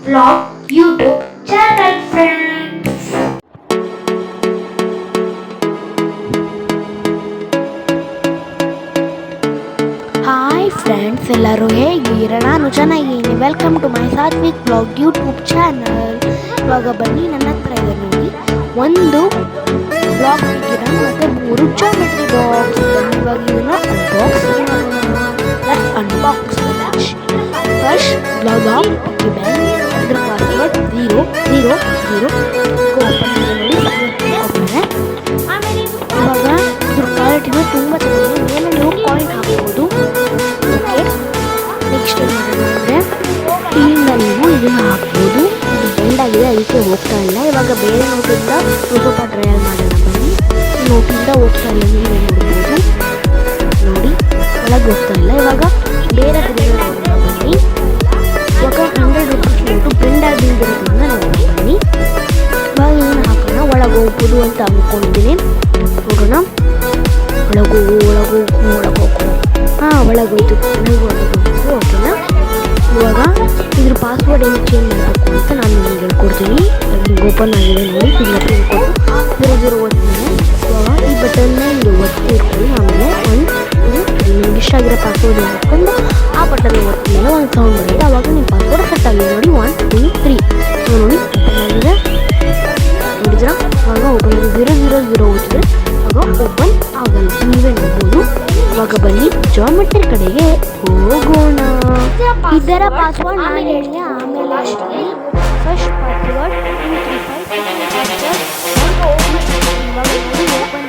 Vlog YouTube channel friends. Hi friends, ಎಲ್ಲರೂ ಹೇಗಿದ್ದೀರಾ? ನಾನು ಚೆನ್ನಾಗಿದ್ದೀನಿ. Welcome to my Satvik vlog YouTube channel. ಇವಾಗ ಬನ್ನಿ, ನನ್ನ ಹತ್ರ ಇದೆ ನೋಡಿ ಒಂದು ಬ್ಲಾಗ್ ಫಿಗರ್ ಮತ್ತು 3 ಜಾಮೆಟ್ರಿ ಬಾಕ್ಸ್. ಇವಾಗ ಇದನ್ನು unbox first blog of bank. ಇದ್ರ ಪಾಸ್ವರ್ಡ್ 000 ಇವಾಗ ಇದ್ರ ಕ್ವಾಲಿಟಿನೂ ತುಂಬ ಚೆನ್ನಾಗಿದೆ. ಮೇಲೆ ನೀವು ಕಾಯಿನ್ ಹಾಕ್ಬೋದು. ಓಕೆ, ನೆಕ್ಸ್ಟ್ ಏನು ಮಾಡೋಣ ಅಂದರೆ ಇಲ್ಲಿಂದ ನೀವು ಇದನ್ನು ಹಾಕ್ಬೋದು. ಇದು ಬೆಂಡಾಗಿದೆ, ಅದಕ್ಕೆ ಹೋಗ್ತಾ ಇಲ್ಲ. ಇವಾಗ ಬೇರೆ ನೋಟಿಂದ ಸ್ವಲ್ಪ ಟ್ರಯಲ್ ಮಾಡೋಣ ಬನ್ನಿ. ನೋಟಿಂದ ಹೋಗ್ತಾ ಇಲ್ಲ, ನೀವೇ ನೋಡ್ಬೋದು. ನೋಡಿ, ಒಳಗೆ ಹೋಗ್ತಾ ಇಲ್ಲ. ಇವಾಗ ಬೇರೆ ನೋಡೋಣ ಬನ್ನಿ. ಇವಾಗ 100 ರೂಪೀಸ್ ನೋಟು ಪ್ರಿಂಟ್ ಆಗಿರೋದ್ರಿಂದ ನೋಡೋಣ ಬನ್ನಿ. ಇವಾಗ ಏನು ಹಾಕೋಣ, ಒಳಗೆ ಹೋಗ್ಬೋದು ಅಂತ ಅಂದ್ಕೊಂಡಿದ್ದೀನಿ. ನೋಡೋಣ, ಒಳಗೋಗು. ಹಾಂ, ಒಳಗೋಯ್ತು. ಓಕೆನಾ? ಇವಾಗ ಇದ್ರ ಪಾಸ್ವರ್ಡ್ ಏನು ಚೇಂಜ್ ಮಾಡಬೇಕು ಅಂತ ನಾನು ನಿಮಗೆ ಹೇಳ್ಕೊಡ್ತೀನಿ. ಹಿಂಗೆ ಓಪನ್ ಆಗಿದೆ ನೋಡಿ, ಫಿಂಗರ್ ಪ್ರಿಂಟ್ ಕೊಟ್ಟು 00 ಒತ್ತಿದೆ. ಇವಾಗ ಈ ಬಟನ್ನ ಹಿಂಗೆ ಒತ್ತಿ ಇಟ್ಕೊಳ್ಳಿ. ಆಮೇಲೆ ನಿಮ್ಗೆ ಇಷ್ಟ ಆಗಿರೋ ಪಾಸ್ವರ್ಡ್ ಹಾಕ್ಕೊಂಡು ಆ ಬಟನ್ ಒತ್ತಿದ ಮೇಲೆ ಒಂದು ಸೌಂಡ್ ಬರುತ್ತೆ. ಆವಾಗ ನಿಮ್ಮ ಪಾಸ್ವರ್ಡ್ ಸೆಟ್ ಆಗಿದೆ ನೋಡಿ. 1 2 3 ನೋಡಿ ಓಪನ್ ಆಗಿದೆ. ನೋಡಿದ್ರಾ? ಆವಾಗ ಓಪನ್ ಆಗಿದೆ. 000 ಓದಿದ್ರೆ ಆವಾಗ ಓಪನ್ ಆಗಲ್ಲ, ನೀವೇ ನೋಡ್ಬೋದು. ಇವಾಗ ಬನ್ನಿ ಜಾಮೆಟ್ರಿ ಕಡೆಗೆ ಹೋಗೋಣ. ಇದರ ಪಾಸ್ವರ್ಡ್ ನಾನು ಹೇಳಿ ಆಮೇಲೆ ಫಸ್ಟ್ ಪಾಸ್ವರ್ಡ್ 235 ಇವಾಗ ಓಪನ್